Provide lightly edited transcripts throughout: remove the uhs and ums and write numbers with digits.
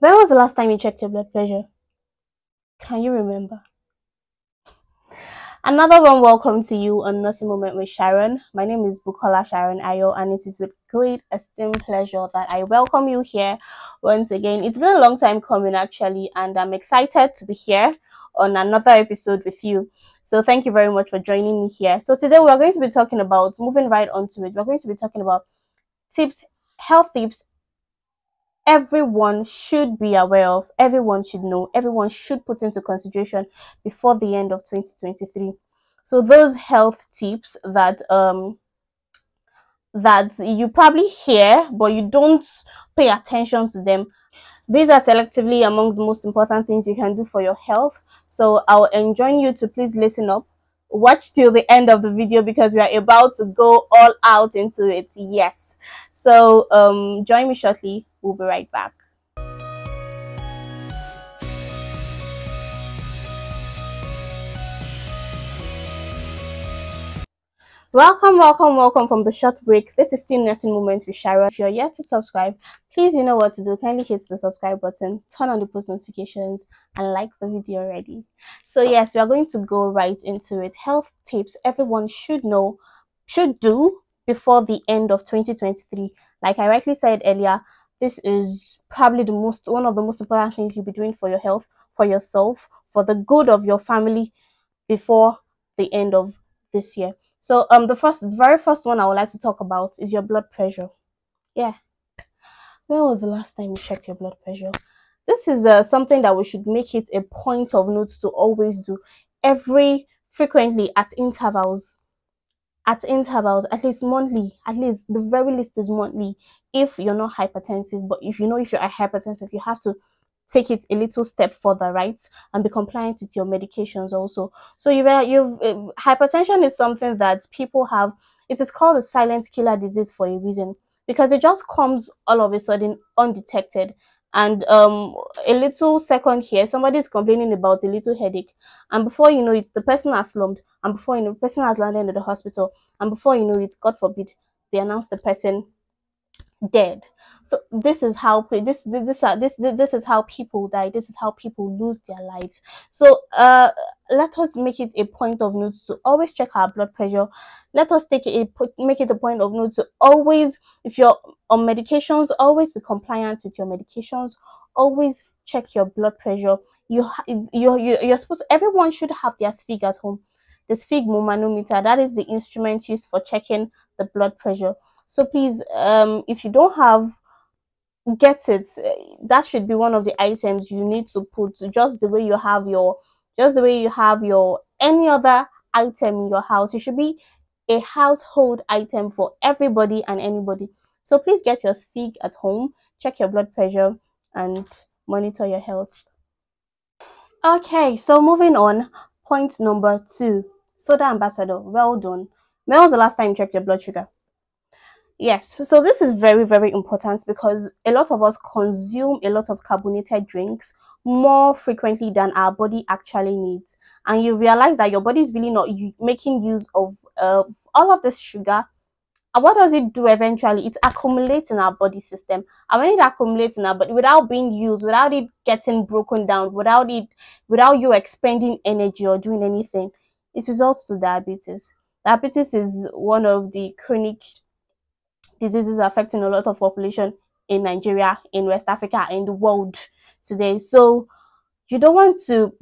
When was the last time you checked your blood pressure? Can you remember? Another one, welcome to you on Nursing Moment with Sharon. My name is Bukola Sharon Ayo, and it is with great esteemed pleasure that I welcome you here once again. It's been a long time coming, actually, and I'm excited to be here on another episode with you. So, thank you very much for joining me here. So, today we're going to be talking about moving right onto it. We're going to be talking about tips, health tips everyone should be aware of, everyone should know, everyone should put into consideration before the end of 2023. So those health tips that you probably hear but you don't pay attention to them. These are selectively among the most important things you can do for your health. So I'll enjoin you to please listen up. Watch till the end of the video because we are about to go all out into it. Yes. So join me shortly. We'll be right back. Welcome from the short break. This is still Nursing Moments with Sharon. If you're yet to subscribe, please, you know what to do. Kindly hit the subscribe button, turn on the post notifications, and like the video already. So yes, we are going to go right into it. Health tips everyone should know, should do before the end of 2023. Like I rightly said earlier, this is probably one of the most important things you'll be doing for your health, for yourself, for the good of your family before the end of this year. So the very first one I would like to talk about is your blood pressure. Yeah. When was the last time you checked your blood pressure? This is something that we should make it a point of note to always do every frequently at least monthly, at least the very least is monthly if you're not hypertensive. But if you're hypertensive, you have to take it a little step further, right? And be compliant with your medications also. So hypertension is something that people have. It is called a silent killer disease for a reason, because it just comes all of a sudden undetected. And a little second here, somebody is complaining about a little headache, and before you know it, the person has slumped, and before you know, the person has landed in the hospital, and before you know it, God forbid, they announce the person dead. So this is how this is how people die. This is how people lose their lives. So let us make it a point of note to always check our blood pressure. Let us make it a point of note to always, if you're on medications, always be compliant with your medications. Always check your blood pressure. You're supposed to, everyone should have their sphig at home. The sphygmo manometer, that is the instrument used for checking the blood pressure. So please, if you don't have, get it. That should be one of the items you need to put, just the way you have your any other item in your house. It should be a household item for everybody and anybody. So please get your sphig at home, check your blood pressure, and monitor your health. Okay, so moving on, point number 2. Soda ambassador, well done. When was the last time you checked your blood sugar? Yes, so this is very, very important because a lot of us consume a lot of carbonated drinks more frequently than our body actually needs. And you realize that your body is really not making use of all of this sugar. And what does it do eventually? It accumulates in our body system. And when it accumulates in our body without being used, without it getting broken down, without you expending energy or doing anything, it results to diabetes. Diabetes is one of the chronic diseases affecting a lot of population in Nigeria, in West Africa, in the world today. So you don't want to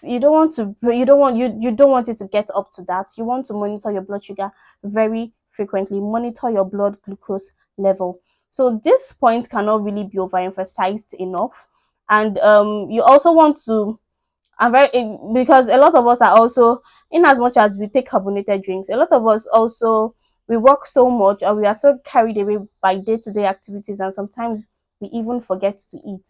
you don't want it to get up to that. You want to monitor your blood sugar very frequently. Monitor your blood glucose level. So this point cannot really be overemphasized enough. And you also want to, because a lot of us are also, in as much as we take carbonated drinks, a lot of us also, we work so much or we are so carried away by day-to-day activities, and sometimes we even forget to eat.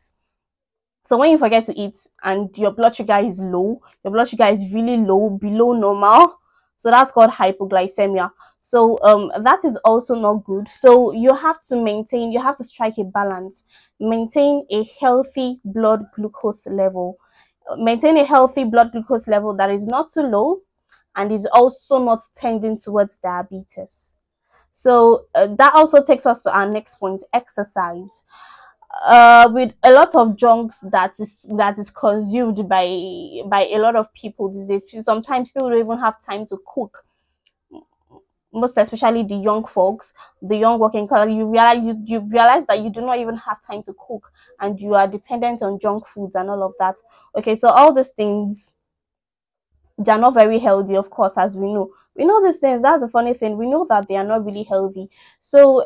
So when you forget to eat and your blood sugar is low, your blood sugar is really low, below normal, so that's called hypoglycemia. So that is also not good. So you have to strike a balance, maintain a healthy blood glucose level. Maintain a healthy blood glucose level that is not too low and is also not tending towards diabetes. So that also takes us to our next point: exercise. with a lot of junks that is consumed by a lot of people these days. Sometimes people don't even have time to cook, most especially the young folks, the young working class. You realize that you do not even have time to cook, and you are dependent on junk foods and all of that. Okay, so all these things, they are not very healthy, of course, as we know these things. That's the funny thing, we know that they are not really healthy. So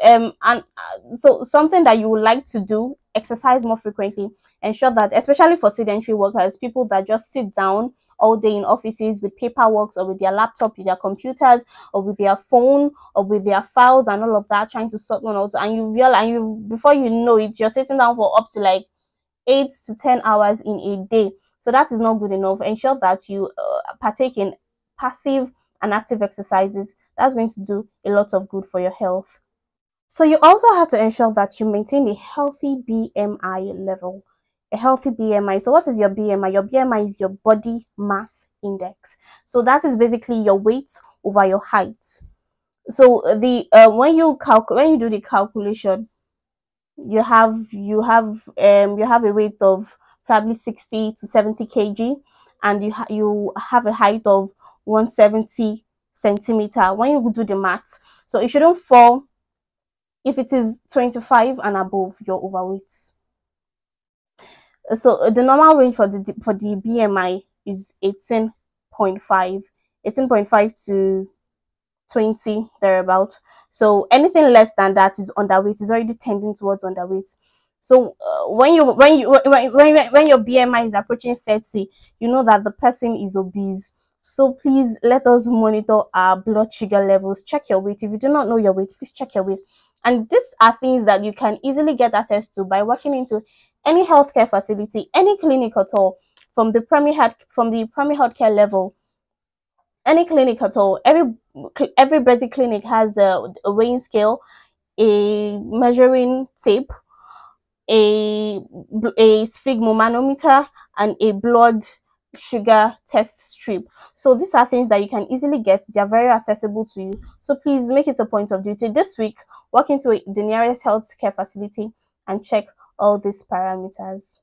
so something that you would like to do: exercise more frequently. Ensure that, especially for sedentary workers, people that just sit down all day in offices with paperwork, or with their laptop, with their computers, or with their phone, or with their files and all of that, trying to sort one out, and you realize, and you, before you know it, you're sitting down for up to like 8 to 10 hours in a day. So that is not good enough. Ensure that you partake in passive and active exercises. That's going to do a lot of good for your health. So you also have to ensure that you maintain a healthy BMI level. A healthy BMI. So what is your BMI? Your BMI is your body mass index. So that is basically your weight over your height. So the when you do the calculation, you have a weight of probably 60 to 70 kg, and you have a height of 170 centimeter. When you do the math, so it shouldn't fall. If it is 25 and above, you're overweight. So the normal range for the BMI is 18.5, 18.5 to 20 thereabout. So anything less than that is underweight, is already tending towards underweight. So when your BMI is approaching 30, you know that the person is obese. So please let us monitor our blood sugar levels. Check your weight. If you do not know your weight, please check your weight. And these are things that you can easily get access to by walking into any healthcare facility, any clinic at all, from the primary healthcare level, any clinic at all. Every basic clinic has a weighing scale, a measuring tape, a sphygmomanometer, and a blood sugar test strip. So these are things that you can easily get. They are very accessible to you. So please make it a point of duty this week, walk into the nearest healthcare facility and check all these parameters.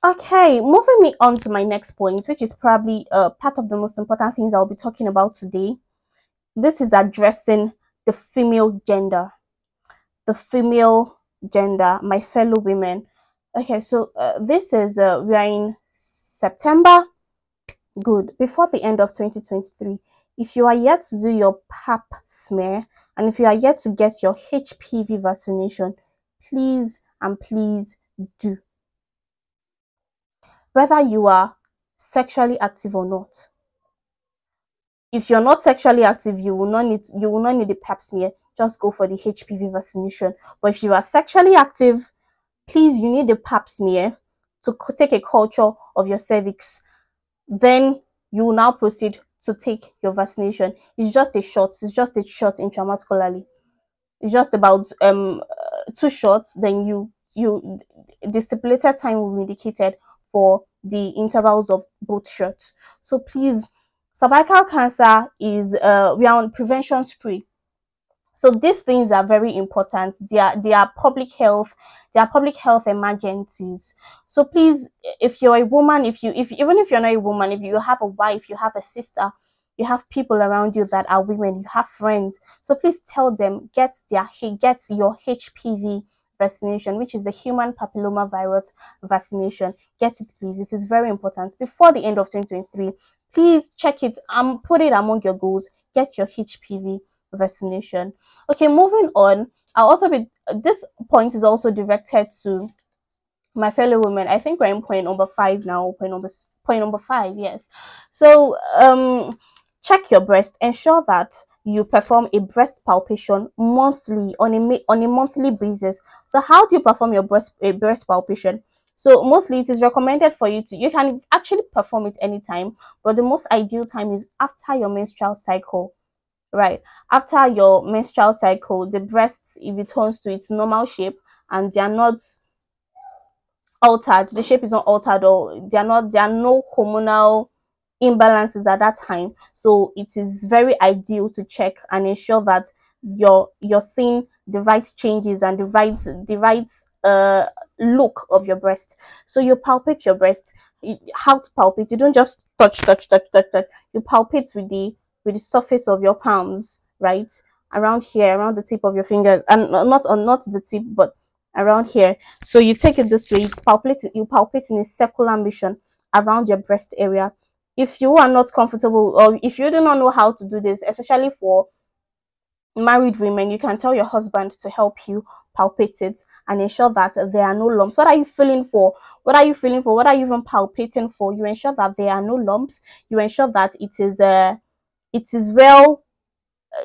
Okay, moving me on to my next point, which is probably part of the most important things I'll be talking about today. This is addressing the female gender. The female gender, my fellow women. Okay, so this is, we are in September. Good. Before the end of 2023, if you are yet to do your pap smear, and if you are yet to get your HPV vaccination, please and please do. Whether you are sexually active or not. If you're not sexually active, you will not need the pap smear. Just go for the HPV vaccination. But if you are sexually active, please, you need the pap smear to take a culture of your cervix. Then you will now proceed to take your vaccination. It's just a shot. It's just a shot intramuscularly. It's just about 2 shots. Then the stipulated time will be indicated for the intervals of both shots. So please, cervical cancer is we are on prevention spree. So these things are very important. They are public health. They are public health emergencies. So please, if you're a woman, if even if you're not a woman, if you have a wife, you have a sister, you have people around you that are women, you have friends. So please tell them, get your HPV vaccination, which is the human papilloma virus vaccination. Get it, please. It is very important. Before the end of 2023, please check it. Put it among your goals. Get your HPV vaccination. Okay, moving on. This point is also directed to my fellow women. I think we're in point number 5 now. Point number 5, yes. So check your breast. Ensure that you perform a breast palpation monthly, on a monthly basis. So how do you perform your breast palpation? So mostly it is recommended for you can actually perform it anytime, but the most ideal time is after your menstrual cycle. Right. After your menstrual cycle, the breasts, if it turns to its normal shape and they are not altered, the shape is not altered, or there are no hormonal imbalances at that time. So it is very ideal to check and ensure that you're seeing the right changes and the right look of your breast. So you palpate your breast. How to palpate? You don't just touch. You palpate with the surface of your palms, right? Around here, around the tip of your fingers, and not the tip, but around here. So you take it this way. You palpate in a circular motion around your breast area. If you are not comfortable, or if you do not know how to do this, especially for married women, you can tell your husband to help you palpate it and ensure that there are no lumps. What are you feeling for? What are you feeling for? What are you even palpating for? You ensure that there are no lumps. You ensure that it is well.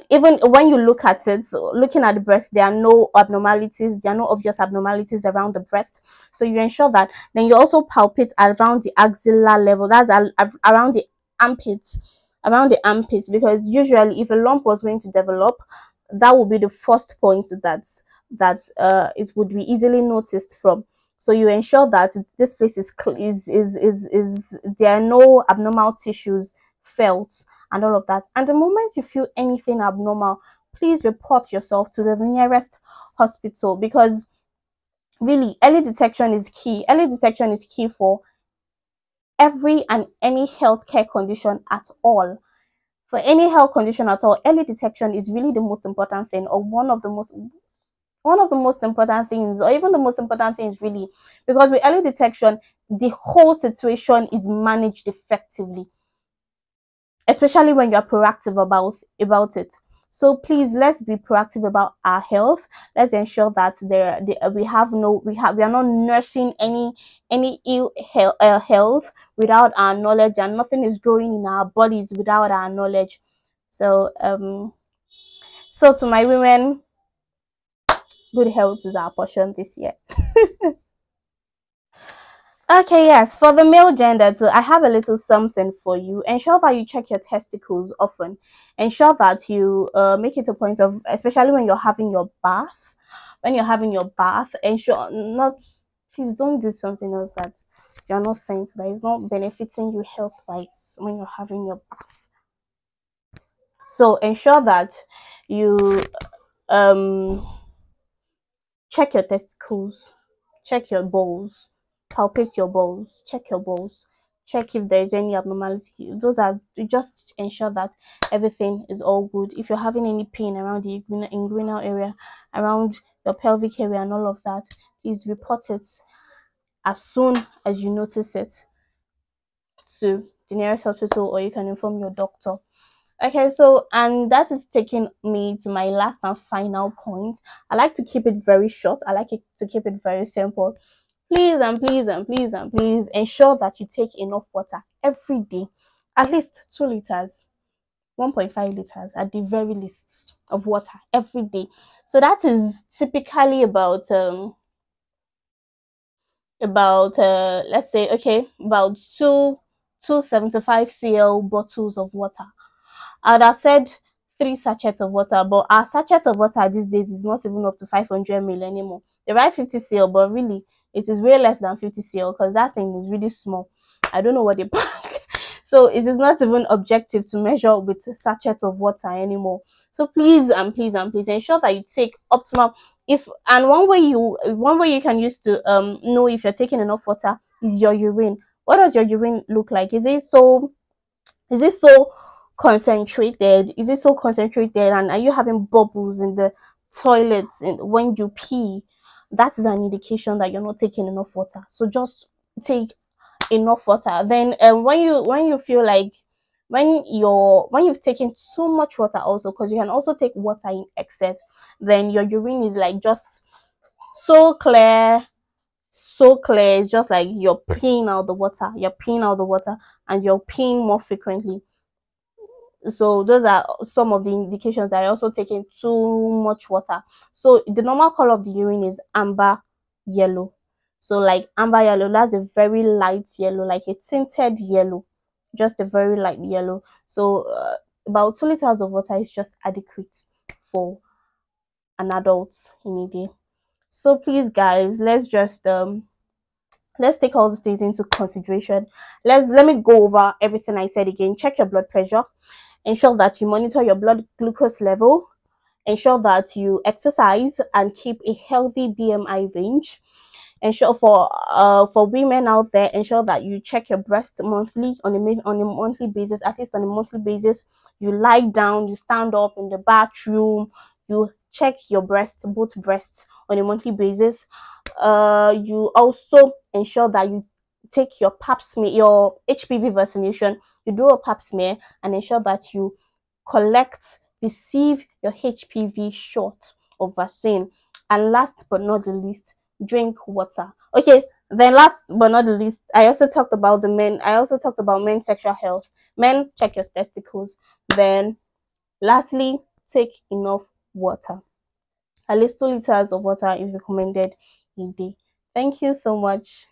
Even when you look at it, looking at the breast, there are no abnormalities. There are no obvious abnormalities around the breast. So you ensure that. Then you also palpate around the axilla level. That's around the armpits, because usually if a lump was going to develop, that would be the first point that it would be easily noticed from. So you ensure that this place is there are no abnormal tissues felt and all of that. And the moment you feel anything abnormal, please report yourself to the nearest hospital, because really early detection is key. Early detection is key for every and any healthcare condition at all. For any health condition at all, early detection is really the most important thing, or one of the most important things, or even the most important things, really, because with early detection, the whole situation is managed effectively, especially when you're proactive about it. So please, let's be proactive about our health. Let's ensure that we are not nursing any ill health without our knowledge, and nothing is growing in our bodies without our knowledge. So so to my women, good health is our portion this year. Okay, yes, for the male gender too, I have a little something for you. Ensure that you check your testicles often. Ensure that you make it a point of, especially when you're having your bath. When you're having your bath, ensure not, please don't do something else that you're not saying that is not benefiting you health wise when you're having your bath. So ensure that you um check your testicles, check your balls, palpate your balls, check your balls, check if there's any abnormality. Those are, just ensure that everything is all good. If you're having any pain around the inguinal area, around your pelvic area and all of that, please report it as soon as you notice it to the nearest hospital, or you can inform your doctor. Okay, so, and that is taking me to my last and final point. I like to keep it very short. I like it to keep it very simple. Please and please and please and please ensure that you take enough water every day, at least 2 liters, 1.5 liters at the very least of water every day. So that is typically about let's say, okay, about 275 cl bottles of water. I would have said 3 sachets of water, but our sachet of water these days is not even up to 500 ml anymore. They write 50 cl, but really it is way less than 50 cl, because that thing is really small. I don't know what they pack. So it is not even objective to measure with sachets of water anymore. So please and please and please ensure that you take optimal. If and one way you can use to know if you're taking enough water is your urine. What does your urine look like? Is it so concentrated? Is it so concentrated? And are you having bubbles in the toilets when you pee? That is an indication that you're not taking enough water. So just take enough water. Then when you feel like when you've taken too much water also, because you can also take water in excess, then your urine is like just so clear, it's just like you're peeing out the water, and you're peeing more frequently. So those are some of the indications that you're also taking too much water. So the normal color of the urine is amber yellow. So like amber yellow, that's a very light yellow, like a tinted yellow, just a very light yellow. So about 2 liters of water is just adequate for an adult in a day. So please guys, let's take all these things into consideration. Let me go over everything I said again. Check your blood pressure. Ensure that you monitor your blood glucose level. ensure that you exercise and keep a healthy BMI range. Ensure for women out there, ensure that you check your breast monthly on a monthly basis, at least on a monthly basis. You lie down, you stand up in the bathroom, you check your breasts, both breasts, on a monthly basis. You also ensure that you take your pap smear, your HPV vaccination. You do a pap smear and ensure that you receive your HPV shot or vaccine. And last but not the least, drink water. Okay, then last but not the least, I also talked about the men. I also talked about men's sexual health. Men, check your testicles. Then lastly, take enough water. At least 2 liters of water is recommended a day. Thank you so much.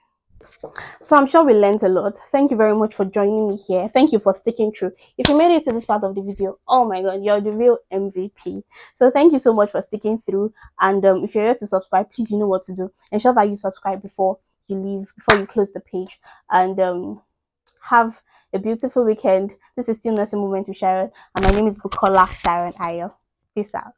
So I'm sure we learned a lot. Thank you very much for joining me here. Thank you for sticking through. If you made it to this part of the video, oh my god, you're the real MVP. So thank you so much for sticking through. And if you're here to subscribe, please, you know what to do. Ensure that you subscribe before you leave, before you close the page. And have a beautiful weekend. This is still Nursing Moment with Sharon, and my name is Bukola Sharon Ayo. Peace out.